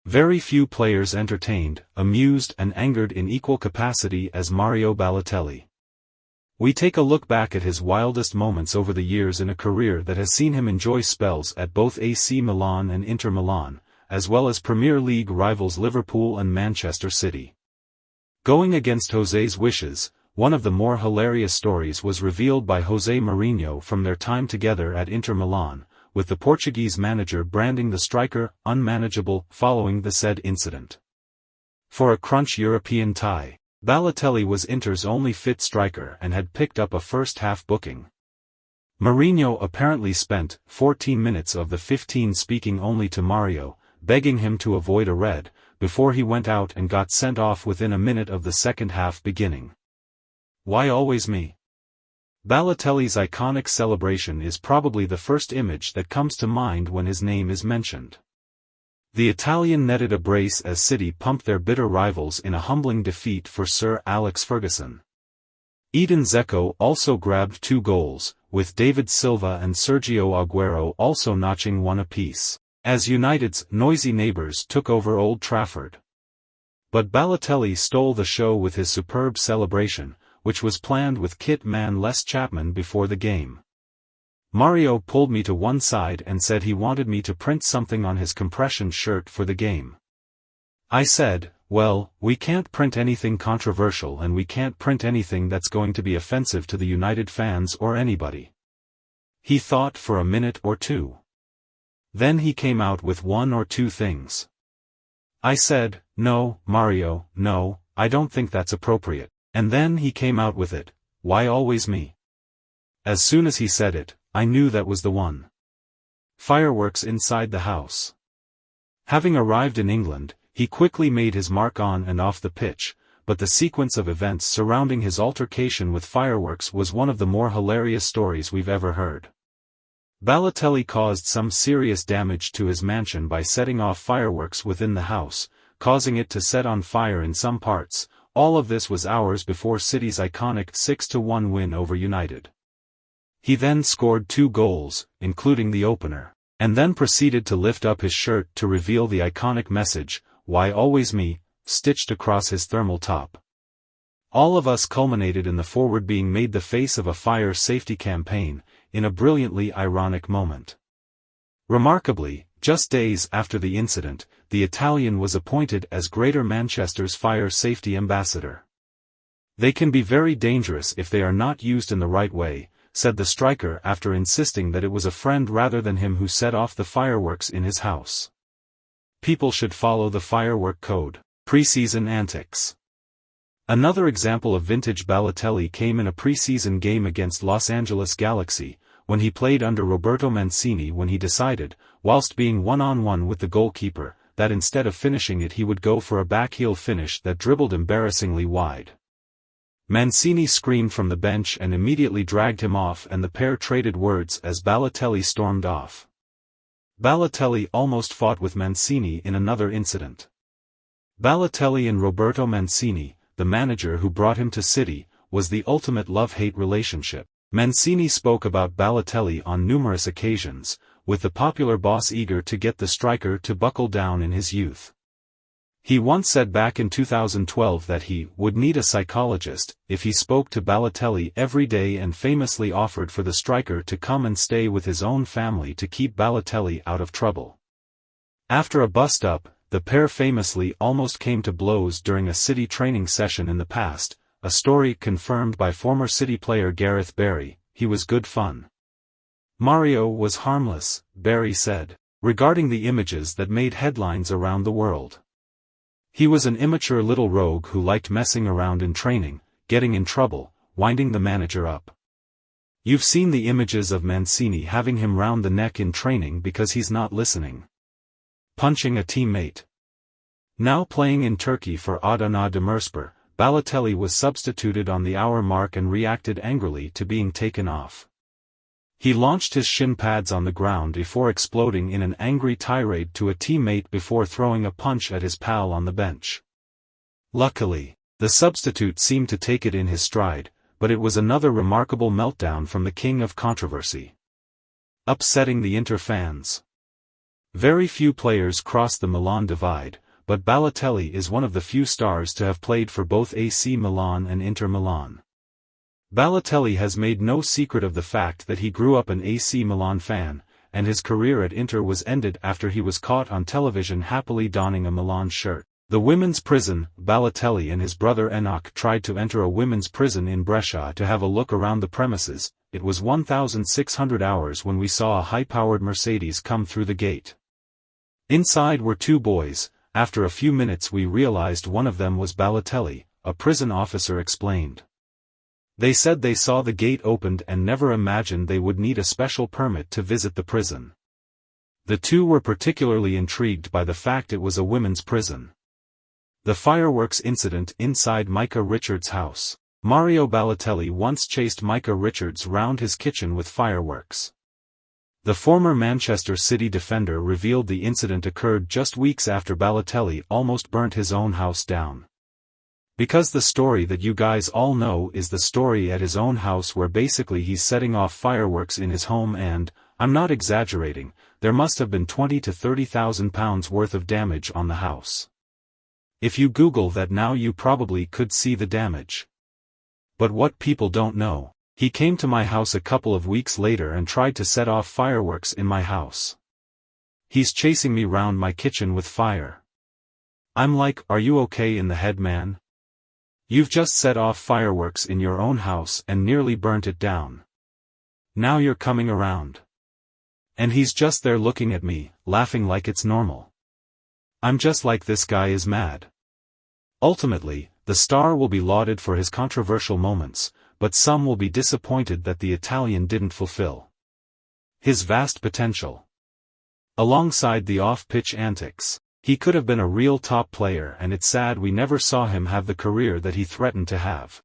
Very few players entertained, amused and angered in equal capacity as Mario Balotelli. We take a look back at his wildest moments over the years in a career that has seen him enjoy spells at both AC Milan and Inter Milan, as well as Premier League rivals Liverpool and Manchester City. Going against José's wishes, one of the more hilarious stories was revealed by José Mourinho from their time together at Inter Milan, with the Portuguese manager branding the striker unmanageable following the said incident. For a crunch European tie, Balotelli was Inter's only fit striker and had picked up a first-half booking. Mourinho apparently spent 14 minutes of the 15 speaking only to Mario, begging him to avoid a red, before he went out and got sent off within a minute of the second half beginning. Why always me? Balotelli's iconic celebration is probably the first image that comes to mind when his name is mentioned. The Italian netted a brace as City pumped their bitter rivals in a humbling defeat for Sir Alex Ferguson. Edin Dzeko also grabbed 2 goals, with David Silva and Sergio Aguero also notching one apiece, as United's noisy neighbours took over Old Trafford. But Balotelli stole the show with his superb celebration, which was planned with kit man Les Chapman before the game. Mario pulled me to one side and said he wanted me to print something on his compression shirt for the game. I said, well, we can't print anything controversial and we can't print anything that's going to be offensive to the United fans or anybody. He thought for a minute or two. Then he came out with 1 or 2 things. I said, no, Mario, no, I don't think that's appropriate. And then he came out with it, why always me? As soon as he said it, I knew that was the one. Fireworks inside the house. Having arrived in England, he quickly made his mark on and off the pitch, but the sequence of events surrounding his altercation with fireworks was one of the more hilarious stories we've ever heard. Balotelli caused some serious damage to his mansion by setting off fireworks within the house, causing it to set on fire in some parts. All of this was hours before City's iconic 6-1 win over United. He then scored 2 goals, including the opener, and then proceeded to lift up his shirt to reveal the iconic message, "Why always me," stitched across his thermal top. All of us culminated in the forward being made the face of a fire safety campaign, in a brilliantly ironic moment. Remarkably, just days after the incident, the Italian was appointed as Greater Manchester's fire safety ambassador. They can be very dangerous if they are not used in the right way, said the striker after insisting that it was a friend rather than him who set off the fireworks in his house. People should follow the firework code. Preseason antics. Another example of vintage Balotelli came in a preseason game against Los Angeles Galaxy, when he played under Roberto Mancini when he decided, whilst being one-on-one with the goalkeeper, that instead of finishing it he would go for a backheel finish that dribbled embarrassingly wide. Mancini screamed from the bench and immediately dragged him off, and the pair traded words as Balotelli stormed off. Balotelli almost fought with Mancini in another incident. Balotelli and Roberto Mancini, the manager who brought him to City, was the ultimate love-hate relationship. Mancini spoke about Balotelli on numerous occasions, with the popular boss eager to get the striker to buckle down in his youth. He once said back in 2012 that he would need a psychologist if he spoke to Balotelli every day, and famously offered for the striker to come and stay with his own family to keep Balotelli out of trouble. After a bust-up, the pair famously almost came to blows during a City training session in the past, a story confirmed by former City player Gareth Barry. He was good fun. Mario was harmless, Barry said, regarding the images that made headlines around the world. He was an immature little rogue who liked messing around in training, getting in trouble, winding the manager up. You've seen the images of Mancini having him round the neck in training because he's not listening. Punching a teammate. Now playing in Turkey for Adana Demirspor, Balotelli was substituted on the hour mark and reacted angrily to being taken off. He launched his shin pads on the ground before exploding in an angry tirade to a teammate before throwing a punch at his pal on the bench. Luckily, the substitute seemed to take it in his stride, but it was another remarkable meltdown from the king of controversy. Upsetting the Inter fans. Very few players cross the Milan divide, but Balotelli is one of the few stars to have played for both AC Milan and Inter Milan. Balotelli has made no secret of the fact that he grew up an AC Milan fan, and his career at Inter was ended after he was caught on television happily donning a Milan shirt. The women's prison. Balotelli and his brother Enoch tried to enter a women's prison in Brescia to have a look around the premises. It was 1,600 hours when we saw a high-powered Mercedes come through the gate. Inside were two boys. After a few minutes we realized one of them was Balotelli, a prison officer explained. They said they saw the gate opened and never imagined they would need a special permit to visit the prison. The two were particularly intrigued by the fact it was a women's prison. The fireworks incident inside Micah Richards' house. Mario Balotelli once chased Micah Richards round his kitchen with fireworks. The former Manchester City defender revealed the incident occurred just weeks after Balotelli almost burnt his own house down. Because the story that you guys all know is the story at his own house where basically he's setting off fireworks in his home and, I'm not exaggerating, there must have been 20 to 30,000 pounds worth of damage on the house. If you Google that now you probably could see the damage. But what people don't know. He came to my house a couple of weeks later and tried to set off fireworks in my house. He's chasing me round my kitchen with fire. I'm like, are you okay in the head, man? You've just set off fireworks in your own house and nearly burnt it down. Now you're coming around. And he's just there looking at me, laughing like it's normal. I'm just like, this guy is mad. Ultimately, the star will be lauded for his controversial moments, but some will be disappointed that the Italian didn't fulfill his vast potential. Alongside the off-pitch antics, he could have been a real top player, and it's sad we never saw him have the career that he threatened to have.